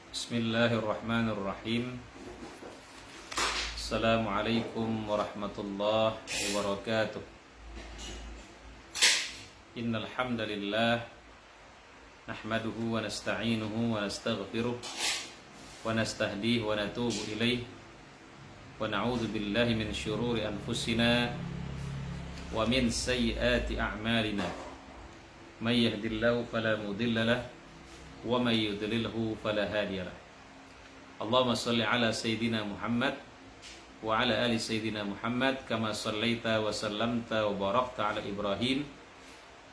Bismillahirrahmanirrahim. Assalamualaikum warahmatullahi wabarakatuh. Innal hamdalillah nahmaduhu wa nasta'inuhu wa nastaghfiruh wa nastahdihi wa natubu ilaih wa na'udzu billahi min syururi anfusina wa min sayyiati a'malina. May yahdihillahu fala mudilla lahu wa may yudlilhu fala hadiya lahu. Allahumma shalli ala sayyidina Muhammad wa ala ali sayyidina Muhammad kama shallaita wa sallamta wa barakta ala Ibrahim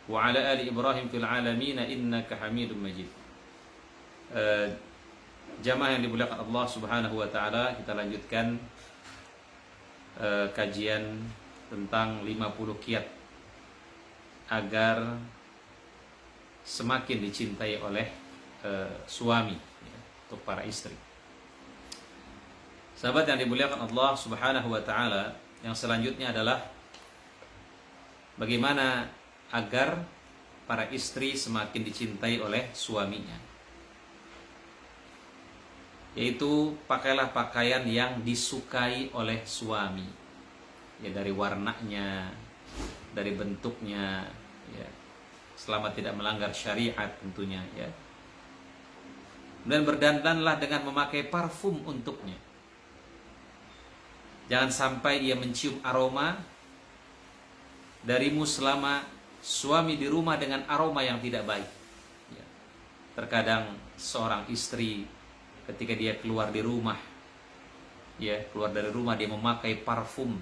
wa ala ali Ibrahim fil alamin innaka Hamidum Majid. Jamaah yang dimuliakan Allah Subhanahu wa taala, kita lanjutkan kajian tentang 50 kiat agar semakin dicintai oleh suami, ya, untuk para istri. Sahabat yang dimuliakan Allah Subhanahu wa taala, yang selanjutnya adalah bagaimana agar para istri semakin dicintai oleh suaminya. Yaitu pakailah pakaian yang disukai oleh suami. Ya, dari warnanya, dari bentuknya, ya, selama tidak melanggar syariat tentunya, ya. Dan berdandanlah dengan memakai parfum untuknya. Jangan sampai dia mencium aroma darimu selama suami di rumah dengan aroma yang tidak baik. Ya. Terkadang seorang istri ketika dia keluar di rumah, ya, keluar dari rumah, dia memakai parfum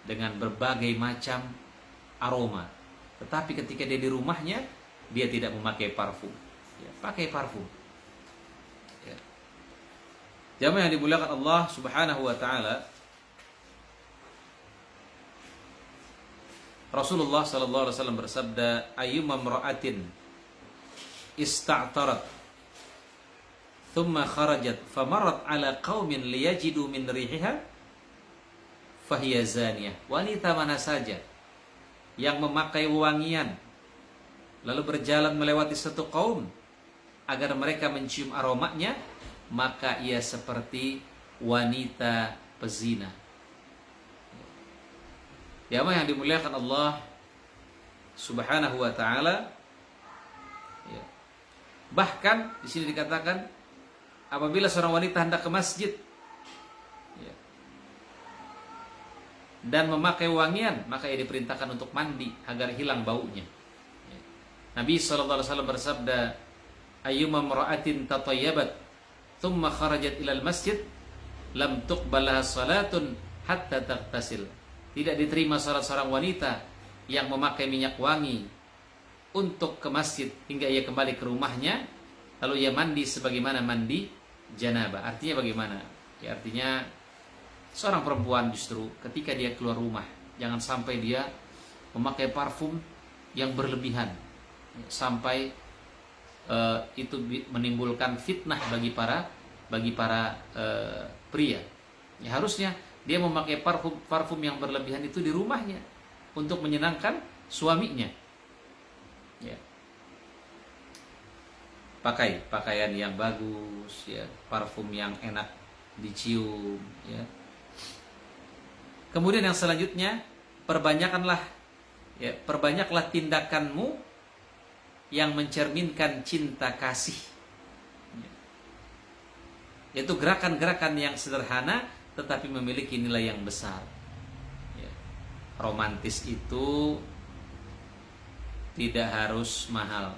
dengan berbagai macam aroma. Tetapi ketika dia di rumahnya, dia tidak memakai parfum. Ya, pakai parfum. Ya. Jamaah yang dimuliakan Allah Subhanahu wa taala, Rasulullah sallallahu alaihi wasallam bersabda, ayyuma imra'atin ista'tarat thumma kharajat famarat ala qaumin liyajidu min rihiha fahiya zaniyah. Wanita mana saja yang memakai wangian lalu berjalan melewati satu kaum agar mereka mencium aromanya, maka ia seperti wanita pezina. Ya, yang dimuliakan Allah Subhanahu wa taala, ya. Bahkan di sini dikatakan apabila seorang wanita hendak ke masjid, ya, dan memakai wangian, maka ia diperintahkan untuk mandi agar hilang baunya. Ya. Nabi SAW bersabda, ayyuma imra'atin tatayyabat thumma kharajat ilal masjid lam tuqbalaha salatun hatta taghtasil. Tidak diterima salat seorang wanita yang memakai minyak wangi untuk ke masjid hingga ia kembali ke rumahnya lalu ia mandi sebagaimana mandi janabah. Artinya bagaimana? Ya, artinya seorang perempuan justru ketika dia keluar rumah, jangan sampai dia memakai parfum yang berlebihan sampai itu menimbulkan fitnah bagi para pria. Ya, harusnya dia memakai parfum yang berlebihan itu di rumahnya untuk menyenangkan suaminya. Ya. Pakai pakaian yang bagus, ya, parfum yang enak dicium, ya. Kemudian yang selanjutnya, perbanyaklah tindakanmu yang mencerminkan cinta kasih. Yaitu gerakan-gerakan yang sederhana tetapi memiliki nilai yang besar. Ya. Romantis itu tidak harus mahal.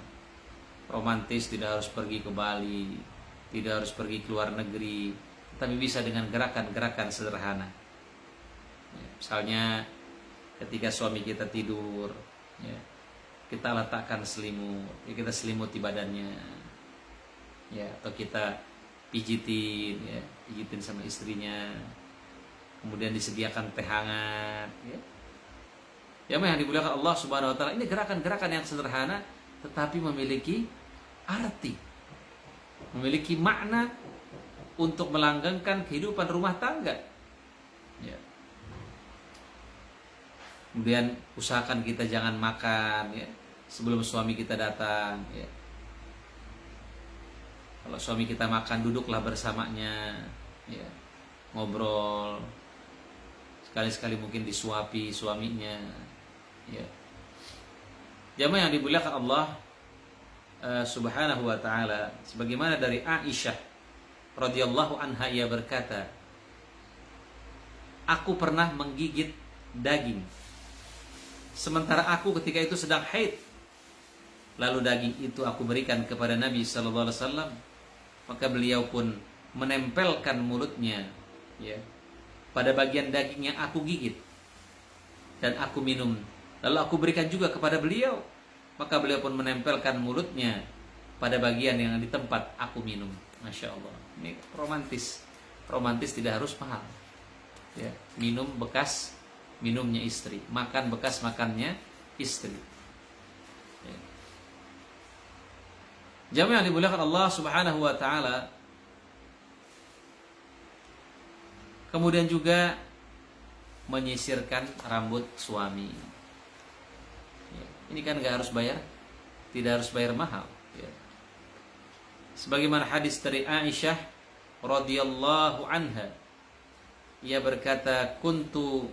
Romantis tidak harus pergi ke Bali, tidak harus pergi ke luar negeri, tapi bisa dengan gerakan-gerakan sederhana. Ya. Misalnya ketika suami kita tidur, ya, kita letakkan selimut, ya, kita selimuti badannya, ya, atau kita pijitin, ya, pijitin sama istrinya, kemudian disediakan teh hangat, ya. Ya, yang dimuliakan Allah Subhanahu wa taala, ini gerakan-gerakan yang sederhana tetapi memiliki arti, memiliki makna untuk melanggengkan kehidupan rumah tangga. Ya. Kemudian usahakan kita jangan makan, ya, sebelum suami kita datang, ya. Kalau suami kita makan, duduklah bersamanya, ya, ngobrol. Sekali-sekali mungkin disuapi suaminya, ya. Jamaah yang dimuliakan Allah Subhanahu wa taala, sebagaimana dari Aisyah radhiyallahu anha, ia berkata, aku pernah menggigit daging sementara aku ketika itu sedang haid. Lalu daging itu aku berikan kepada Nabi sallallahu alaihi wasallam, maka beliau pun menempelkan mulutnya, ya, pada bagian daging yang aku gigit dan aku minum. Lalu aku berikan juga kepada beliau, maka beliau pun menempelkan mulutnya pada bagian yang di tempat aku minum. Masya Allah, ini romantis. Romantis tidak harus mahal, ya. Minum bekas minumnya istri, makan bekas makannya istri, ya. Jamaah yang dimuliakan Allah Subhanahu wa taala. Kemudian juga menyisirkan rambut suami. Ya, ini kan gak harus bayar, tidak harus bayar mahal, ya. Sebagaimana hadis dari Aisyah radhiyallahu anha, ia berkata, kuntu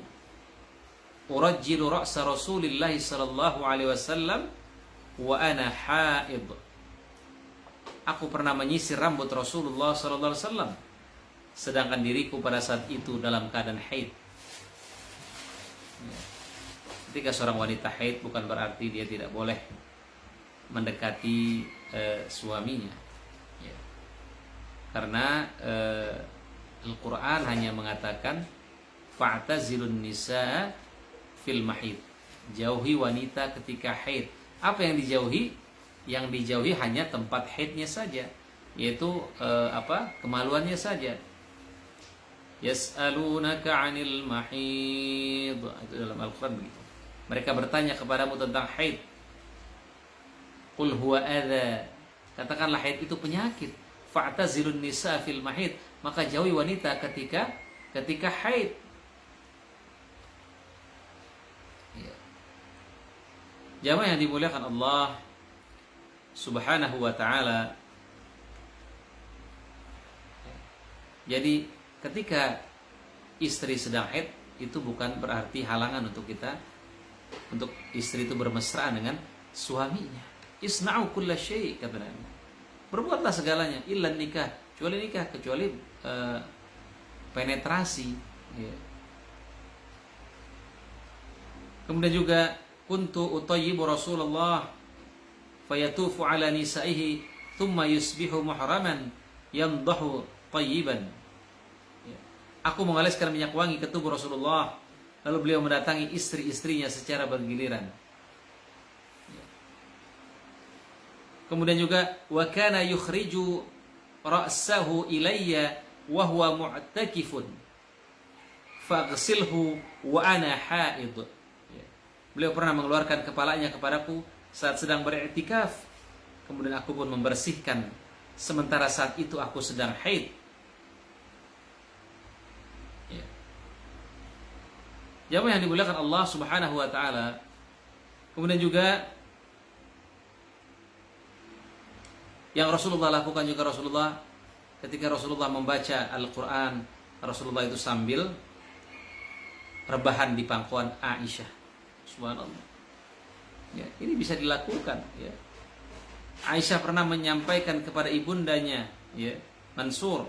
urajjilu ra'sa Rasulillah sallallahu alaihi wasallam wa ana haid. Aku pernah menyisir rambut Rasulullah sallallahu alaihi wasallam sedangkan diriku pada saat itu dalam keadaan haid. Ya. Ketika seorang wanita haid bukan berarti dia tidak boleh mendekati suaminya, ya. Karena Al-Quran hanya mengatakan fa'tazilun nisa fil mahid, jauhi wanita ketika haid. Apa yang dijauhi? Yang dijauhi hanya tempat haidnya saja, yaitu kemaluannya saja. Yas'alunaka 'anil mahid, itu dalam Al-Quran begitu. Mereka bertanya kepadamu tentang haid. Qul huwa adza, katakanlah haid itu penyakit. Fa'tazilun nisa fil mahid, maka jauhi wanita ketika haid. Ya. Jamaah yang dimuliakan Allah Subhanahu wa taala. Jadi ketika istri sedang haid itu bukan berarti halangan untuk istri itu bermesraan dengan suaminya. Isna'u kulla syai', kata Nabi. Berbuatlah segalanya illa nikah, kecuali penetrasi, ya. Kemudian juga kuntu utayyibu Rasulullah fayatufu ala nisaihi thumma yusbihu muhraman yamdahu tayyiban. Aku mengoleskan minyak wangi ke tubuh Rasulullah, lalu beliau mendatangi istri-istrinya secara bergiliran. Kemudian juga wa kana yukhriju ra'sahu ilayya wa huwa mu'takifun faghsilhu wa ana haid. Beliau pernah mengeluarkan kepalanya kepadaku saat sedang beriktikaf, kemudian aku pun membersihkan sementara saat itu aku sedang haid. Jamaah yang dimuliakan Allah Subhanahu wa taala. Kemudian juga yang Rasulullah lakukan juga, Rasulullah ketika Rasulullah membaca Al-Quran, Rasulullah itu sambil rebahan di pangkuan Aisyah. Subhanallah. Ya, ini bisa dilakukan, ya. Aisyah pernah menyampaikan kepada ibundanya, ya, Mansur,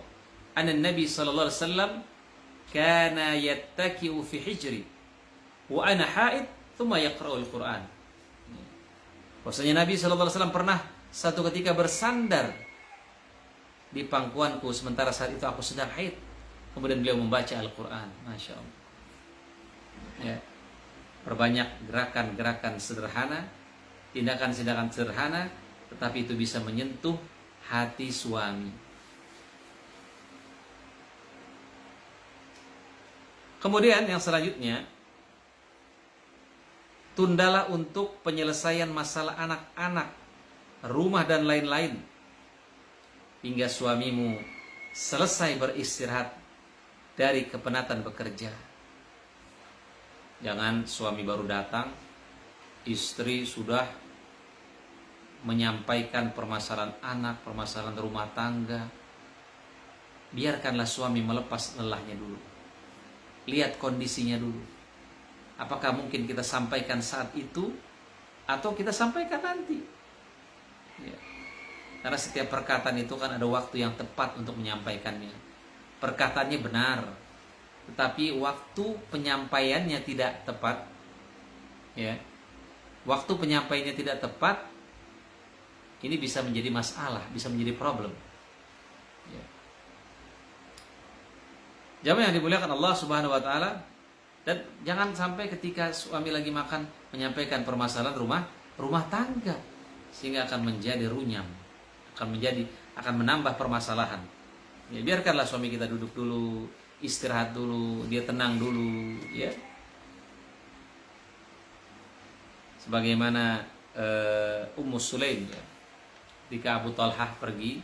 anna Nabi sallallahu alaihi wasallam kana yattaki'u fi hijri wa ana haid thumma yaqra'ul Qur'an. Bahwasanya Nabi sallallahu alaihi wasallam pernah satu ketika bersandar di pangkuanku sementara saat itu aku sedang haid, kemudian beliau membaca Al-Qur'an. Masya Allah, ya. Perbanyak gerakan-gerakan sederhana, tindakan-tindakan sederhana, tetapi itu bisa menyentuh hati suami. Kemudian yang selanjutnya, tundalah untuk penyelesaian masalah anak-anak, rumah dan lain-lain hingga suamimu selesai beristirahat dari kepenatan bekerja. Jangan suami baru datang, istri sudah menyampaikan permasalahan anak, permasalahan rumah tangga, biarkanlah suami melepas lelahnya dulu. Lihat kondisinya dulu. Apakah mungkin kita sampaikan saat itu atau kita sampaikan nanti? Ya. Karena setiap perkataan itu kan ada waktu yang tepat untuk menyampaikannya. Perkataannya benar, tetapi waktu penyampaiannya tidak tepat. Ya. Waktu penyampaiannya tidak tepat, ini bisa menjadi masalah, bisa menjadi problem. Ya. Jamaah yang dimuliakan Allah Subhanahu wa taala, dan jangan sampai ketika suami lagi makan menyampaikan permasalahan rumah tangga sehingga akan menjadi runyam, akan menambah permasalahan. Ya, biarkanlah suami kita duduk dulu, istirahat dulu, dia tenang dulu, ya. Sebagaimana Ummu Sulaim, ya, ketika Abu Talhah pergi,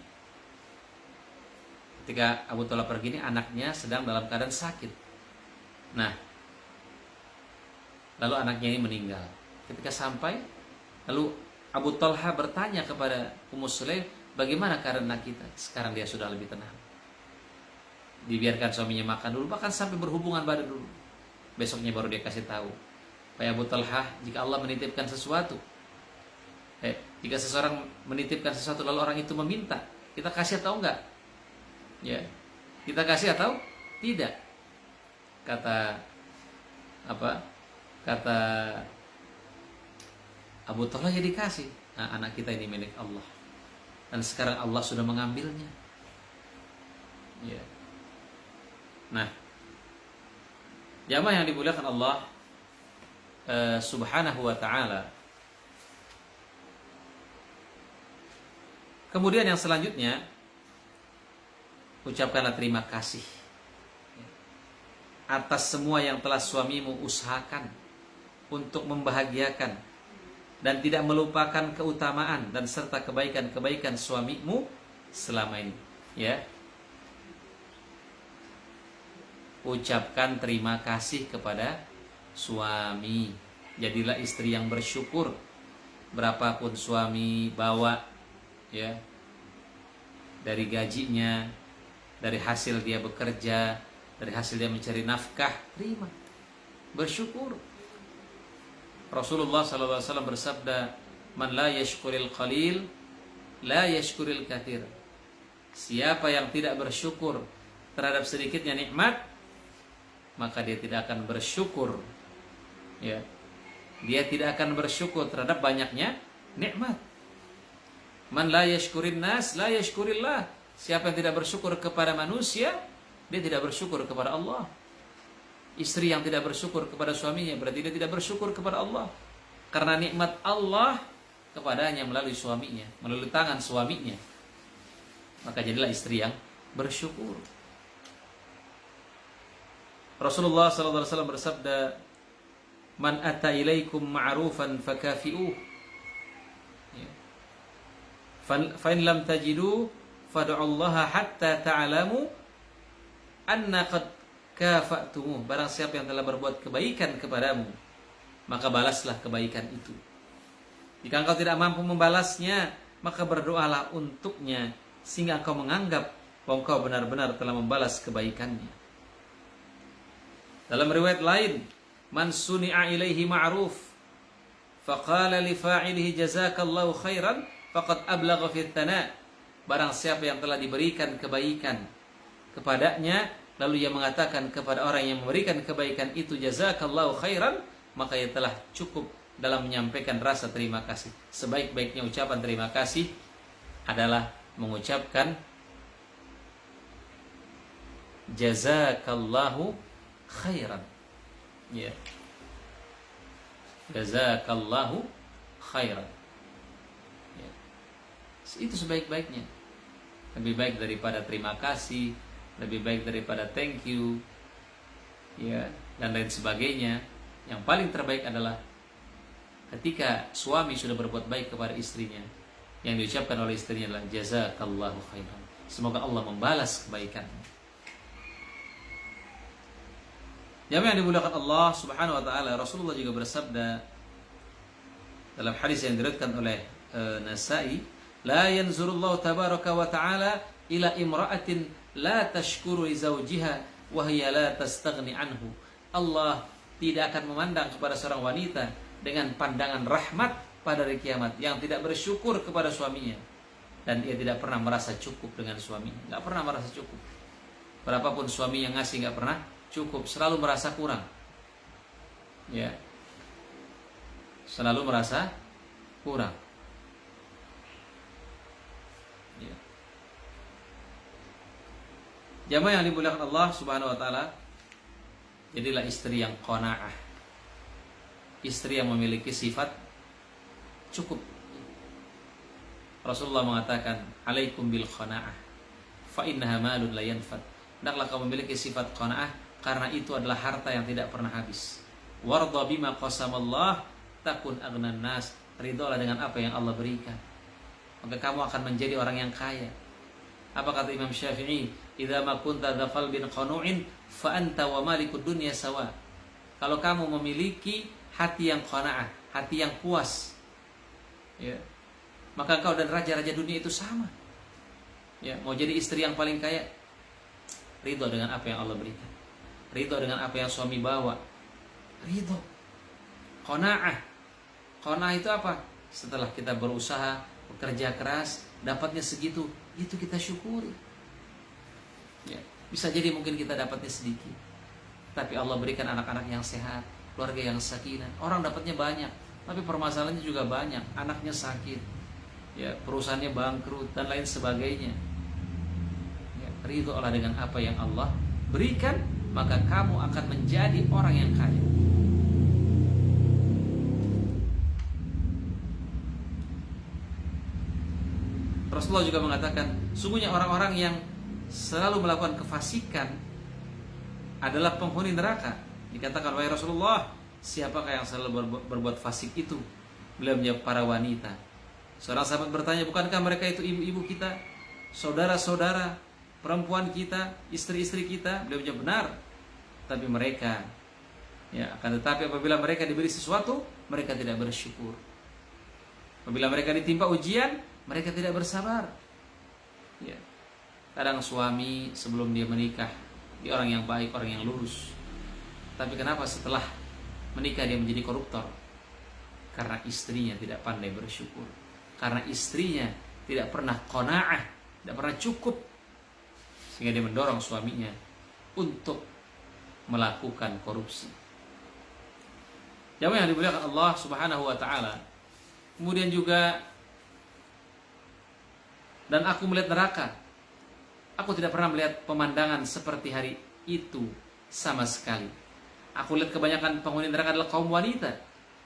ini anaknya sedang dalam keadaan sakit. Nah, lalu anaknya ini meninggal. Ketika sampai, lalu Abu Talha bertanya kepada Ummu Sulaim, bagaimana keadaan anak kita? Sekarang dia sudah lebih tenang. Dibiarkan suaminya makan dulu, bahkan sampai berhubungan badan dulu. Besoknya baru dia kasih tahu, Pak Abu Talha, jika Allah menitipkan sesuatu, jika seseorang menitipkan sesuatu lalu orang itu meminta, kita kasih atau enggak? Ya, kita kasih atau tidak? Kata Abu Talha, ya dikasih. Nah, anak kita ini milik Allah, dan sekarang Allah sudah mengambilnya. Ya. Nah, jamaah yang dimuliakan Allah Subhanahu wa ta'ala. Kemudian yang selanjutnya, ucapkanlah terima kasih atas semua yang telah suamimu usahakan untuk membahagiakan dan tidak melupakan keutamaan dan serta kebaikan-kebaikan suamimu selama ini. Ya, ucapkan terima kasih kepada suami. Jadilah istri yang bersyukur. Berapapun suami bawa, ya, dari gajinya, dari hasil dia bekerja, dari hasil dia mencari nafkah, terima, bersyukur. Rasulullah SAW bersabda, man la yashkuril qalil la yashkuril kathir. Siapa yang tidak bersyukur terhadap sedikitnya nikmat, maka dia tidak akan bersyukur, ya, dia tidak akan bersyukur terhadap banyaknya nikmat. Man la yashkurin nas la yashkurillah. Siapa yang tidak bersyukur kepada manusia, dia tidak bersyukur kepada Allah. Istri yang tidak bersyukur kepada suaminya, berarti dia tidak bersyukur kepada Allah. Karena nikmat Allah kepadanya melalui suaminya, melalui tangan suaminya. Maka jadilah istri yang bersyukur. Rasulullah SAW bersabda, man ata ilaikum ma'rufan fakafi'uh, fa in lam tajidu fad'ullaha hatta ta'lamu anna qad kafa'tumuh. Barang siapa yang telah berbuat kebaikan kepadamu, maka balaslah kebaikan itu. Jika engkau tidak mampu membalasnya, maka berdoalah untuknya sehingga engkau menganggap bahwa engkau benar-benar telah membalas kebaikannya. Dalam riwayat lain, man suni'a ilaihi ma'ruf faqala li fa'ilihi jazakallahu khairan faqad ablagha fi thana. Barang siapa yang telah diberikan kebaikan kepadanya, lalu ia mengatakan kepada orang yang memberikan kebaikan itu jazakallahu khairan, maka ia telah cukup dalam menyampaikan rasa terima kasih. Sebaik-baiknya ucapan terima kasih adalah mengucapkan jazakallahu khairan. Ya. Jazakallahu khairan. Ya. Itu sebaik-baiknya. Lebih baik daripada terima kasih, lebih baik daripada thank you, ya, dan lain sebagainya. Yang paling terbaik adalah ketika suami sudah berbuat baik kepada istrinya, yang diucapkan oleh istrinya adalah jazakallahu khairan. Semoga Allah membalas kebaikannya. Jamaah yang dimuliakan Allah Subhanahu wa taala, Rasulullah juga bersabda dalam hadis yang diriwayatkan oleh Nasai, la yanzurullahu tabaraka wa ta'ala ila imra'atin la tashkuru li zawjiha wa hiya la tastaghni anhu. Allah tidak akan memandang kepada seorang wanita dengan pandangan rahmat pada hari kiamat yang tidak bersyukur kepada suaminya, dan dia tidak pernah merasa cukup dengan suaminya, nggak pernah merasa cukup. Berapapun suami yang ngasih nggak pernah cukup, selalu merasa kurang. Ya, selalu merasa kurang. Ya. Jamaah yang dimuliakan Allah Subhanahu wa taala, jadilah istri yang qanaah. Istri yang memiliki sifat cukup. Rasulullah mengatakan, "Alaikum bil qanaah, fa innaha malun la yanfad." Hendaklah kau memiliki sifat qanaah, karena itu adalah harta yang tidak pernah habis. Warda bima qasamallah takun aghnan nas. Ridholah dengan apa yang Allah berikan, maka kamu akan menjadi orang yang kaya. Apa kata Imam Syafi'i? Idza ma kunta dza qalbin qanu'in fa anta wa malikud dunya sawa. Kalau kamu memiliki hati yang qanaah, hati yang puas, ya, maka kau dan raja-raja dunia itu sama. Ya, mau jadi istri yang paling kaya, ridho dengan apa yang Allah berikan, ridho dengan apa yang suami bawa, ridho. Qanaah. Qanaah itu apa? Setelah kita berusaha, bekerja keras, dapatnya segitu, itu kita syukuri. Ya, bisa jadi mungkin kita dapatnya sedikit, tapi Allah berikan anak-anak yang sehat, keluarga yang sakinah. Orang dapatnya banyak, tapi permasalahannya juga banyak. Anaknya sakit, ya, perusahaannya bangkrut dan lain sebagainya. Ya, ridholah dengan apa yang Allah berikan, maka kamu akan menjadi orang yang kaya. Rasulullah juga mengatakan, sungguhnya orang-orang yang selalu melakukan kefasikan adalah penghuni neraka. Dikatakan, wahai Rasulullah, siapakah yang selalu berbuat fasik itu? Beliau menjawab, para wanita. Seorang sahabat bertanya, bukankah mereka itu ibu-ibu kita, saudara-saudara, perempuan kita, istri-istri kita? Beliau menjawab, benar. Tapi mereka, ya, akan tetapi apabila mereka diberi sesuatu, mereka tidak bersyukur. Apabila mereka ditimpa ujian, mereka tidak bersabar. Ya. Kadang suami sebelum dia menikah, dia orang yang baik, orang yang lurus. Tapi kenapa setelah menikah dia menjadi koruptor? Karena istrinya tidak pandai bersyukur. Karena istrinya tidak pernah qanaah, tidak pernah cukup, sehingga dia mendorong suaminya untuk melakukan korupsi. Jamaah yang dimuliakan Allah Subhanahu wa taala. Kemudian juga, dan aku melihat neraka. Aku tidak pernah melihat pemandangan seperti hari itu sama sekali. Aku lihat kebanyakan penghuni neraka adalah kaum wanita.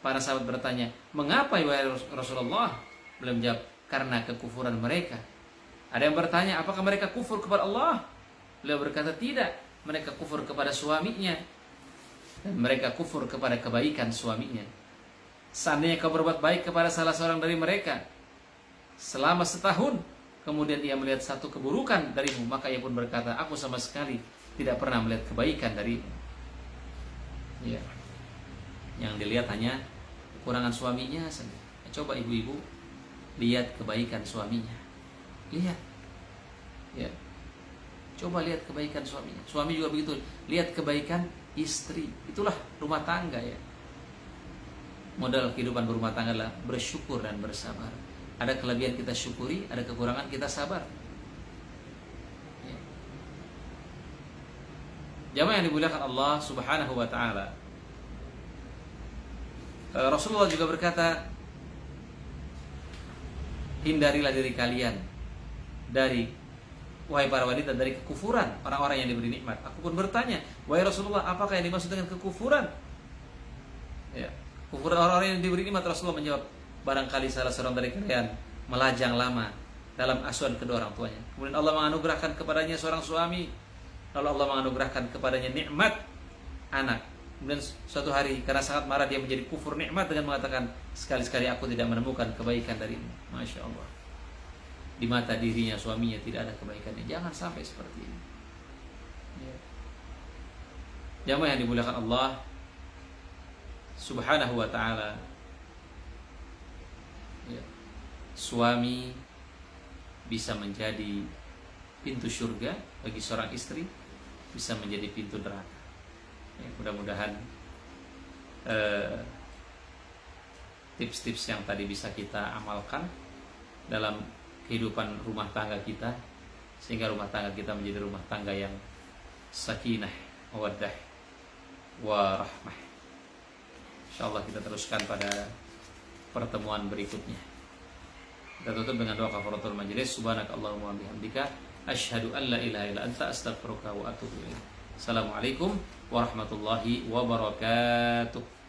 Para sahabat bertanya, mengapa ya Rasulullah? Beliau menjawab, karena kekufuran mereka. Ada yang bertanya, apakah mereka kufur kepada Allah? Beliau berkata, tidak. Mereka kufur kepada suaminya, dan mereka kufur kepada kebaikan suaminya. Seandainya kau berbuat baik kepada salah seorang dari mereka selama setahun, kemudian ia melihat satu keburukan darimu, maka ia pun berkata, aku sama sekali tidak pernah melihat kebaikan darimu. Ya. Yang dilihat hanya kekurangan suaminya saja. Coba ibu-ibu lihat kebaikan suaminya. Lihat. Ya. Coba lihat kebaikan suaminya. Suami juga begitu. Lihat kebaikan istri. Itulah rumah tangga, ya. Modal kehidupan berumah tangga adalah bersyukur dan bersabar. Ada kelebihan kita syukuri, ada kekurangan kita sabar. Ya. Jamaah yang dimuliakan Allah Subhanahu wa taala. Rasulullah juga berkata, hindarilah diri kalian dari, wahai para wanita, dari kekufuran orang-orang yang diberi nikmat. Aku pun bertanya, wahai Rasulullah, apakah yang dimaksud dengan kekufuran? Ya, kekufuran orang-orang yang diberi nikmat. Rasulullah menjawab, barangkali salah seorang dari kalian melajang lama dalam asuhan kedua orang tuanya. Kemudian Allah menganugerahkan kepadanya seorang suami, lalu Allah menganugerahkan kepadanya nikmat anak. Kemudian suatu hari karena sangat marah dia menjadi kufur nikmat dengan mengatakan, sekali-sekali aku tidak menemukan kebaikan darimu. Masya Allah. Di mata dirinya, suaminya tidak ada kebaikannya. Jangan sampai seperti ini. Ya. Jamaah yang dimuliakan Allah Subhanahu wa ta'ala. Ya. suami bisa menjadi pintu surga bagi seorang istri, bisa menjadi pintu neraka. Ya, mudah-mudahan tips-tips yang tadi bisa kita amalkan dalam kehidupan rumah tangga kita, sehingga rumah tangga kita menjadi rumah tangga yang sakinah, mawaddah, warahmah. InsyaAllah kita teruskan pada pertemuan berikutnya. Kita tutup dengan doa kafaratul majelis. Subhanakallahumma bihamdika asyhadu an la ilaha illa anta astaghfiruka wa atubu ilaik. Assalamualaikum warahmatullahi wabarakatuh.